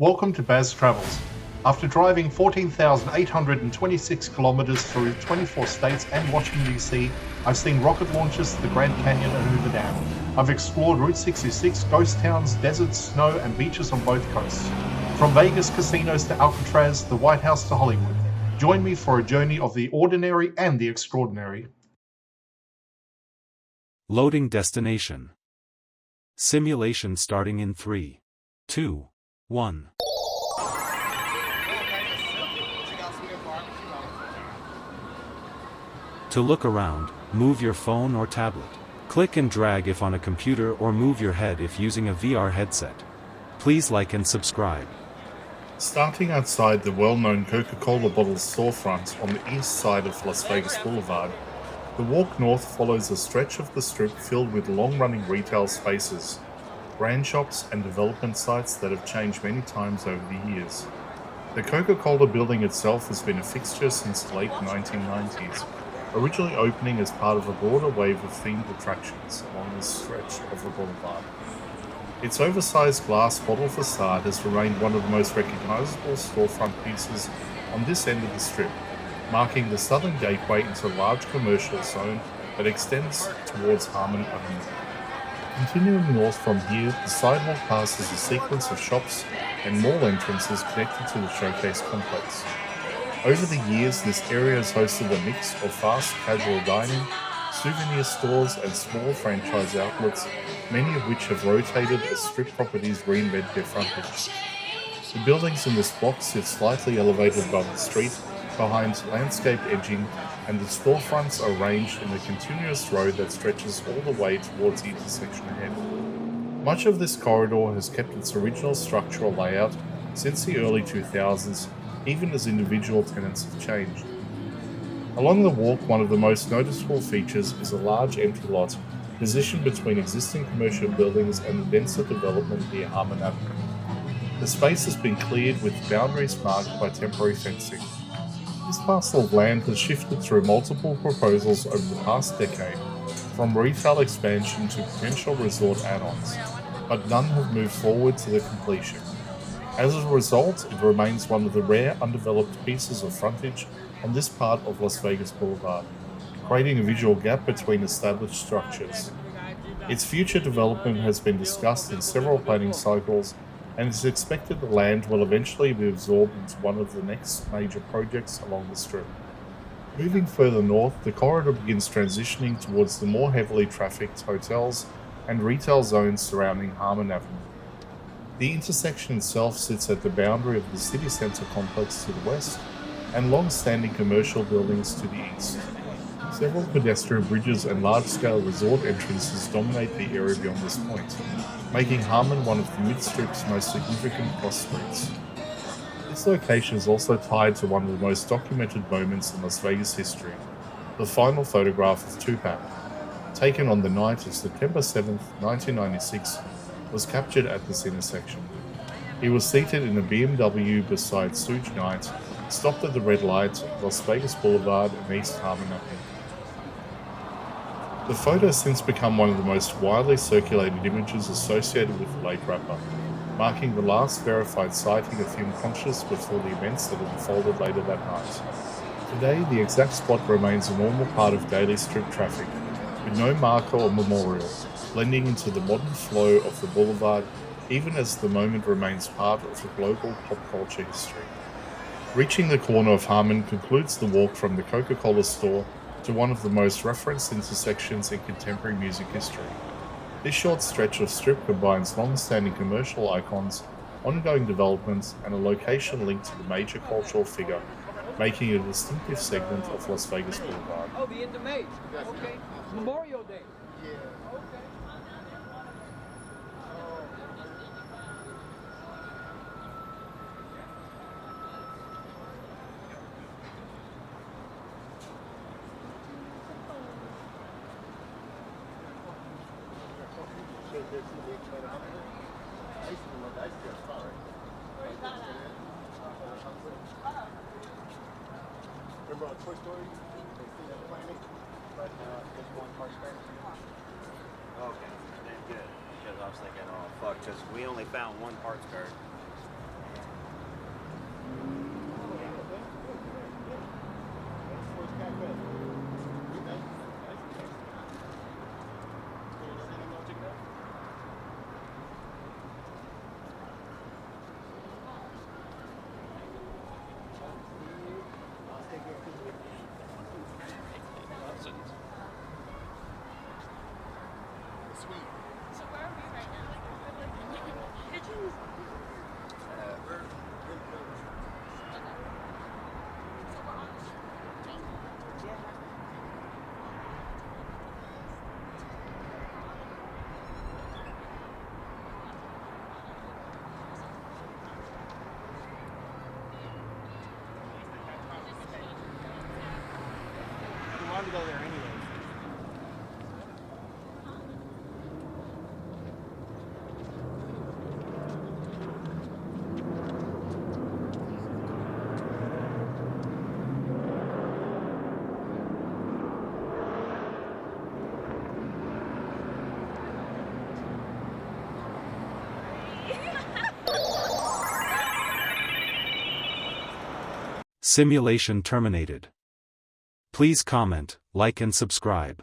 Welcome to Baz Travels. After driving 14,826 kilometers through 24 states and Washington, D.C., I've seen rocket launches to the Grand Canyon and Hoover Dam. I've explored Route 66, ghost towns, deserts, snow, and beaches on both coasts. From Vegas casinos to Alcatraz, the White House to Hollywood. Join me for a journey of the ordinary and the extraordinary. Loading destination. Simulation starting in 3, 2, 1. To look around, move your phone or tablet. Click and drag if on a computer or move your head if using a VR headset. Please like and subscribe. Starting outside the well-known Coca-Cola bottle storefront on the east side of Las Vegas Boulevard, the walk north follows a stretch of the strip filled with long-running retail spaces, brand shops and development sites that have changed many times over the years. The Coca-Cola building itself has been a fixture since the late 1990s, originally opening as part of a broader wave of themed attractions along this stretch of the boulevard. Its oversized glass bottle facade has remained one of the most recognizable storefront pieces on this end of the strip, marking the southern gateway into a large commercial zone that extends towards Harmon Avenue. Continuing north from here, the sidewalk passes a sequence of shops and mall entrances connected to the showcase complex. Over the years, this area has hosted a mix of fast casual dining, souvenir stores and small franchise outlets, many of which have rotated as strip properties reinvent their frontage. The buildings in this block sit slightly elevated above the street, behind landscape edging, and the storefronts are arranged in a continuous row that stretches all the way towards the intersection ahead. Much of this corridor has kept its original structural layout since the early 2000s, even as individual tenants have changed. Along the walk, one of the most noticeable features is a large empty lot positioned between existing commercial buildings and the denser development near Harmon Avenue. The space has been cleared with boundaries marked by temporary fencing. This parcel of land has shifted through multiple proposals over the past decade, from retail expansion to potential resort add-ons, but none have moved forward to the completion. As a result, it remains one of the rare undeveloped pieces of frontage on this part of Las Vegas Boulevard, creating a visual gap between established structures. Its future development has been discussed in several planning cycles, and it is expected the land will eventually be absorbed into one of the next major projects along the strip. Moving further north, the corridor begins transitioning towards the more heavily trafficked hotels and retail zones surrounding Harmon Avenue. The intersection itself sits at the boundary of the city centre complex to the west and long-standing commercial buildings to the east. Several pedestrian bridges and large-scale resort entrances dominate the area beyond this point, making Harmon one of the mid-strip's most significant cross streets. This location is also tied to one of the most documented moments in Las Vegas history, the final photograph of Tupac, taken on the night of September 7, 1996, was captured at this intersection. He was seated in a BMW beside Suge Knight, stopped at the red light, Las Vegas Boulevard and East Harmon Avenue. The photo has since become one of the most widely circulated images associated with the late rapper, marking the last verified sighting of him conscious before the events that unfolded later that night. Today, the exact spot remains a normal part of daily strip traffic, with no marker or memorial, blending into the modern flow of the boulevard, even as the moment remains part of the global pop culture history. Reaching the corner of Harmon concludes the walk from the Coca-Cola store to one of the most referenced intersections in contemporary music history. This short stretch of strip combines long-standing commercial icons, ongoing developments, and a location linked to the major cultural figure, making it a distinctive segment of Las Vegas Boulevard. Oh, the end of May. Okay. Memorial Day. Yeah. Okay. Remember on Toy Story? They see that planet, but just one part spare. Okay, then good. Because I was thinking, oh fuck, because we only found one part spare. Simulation terminated. Please comment, like and subscribe.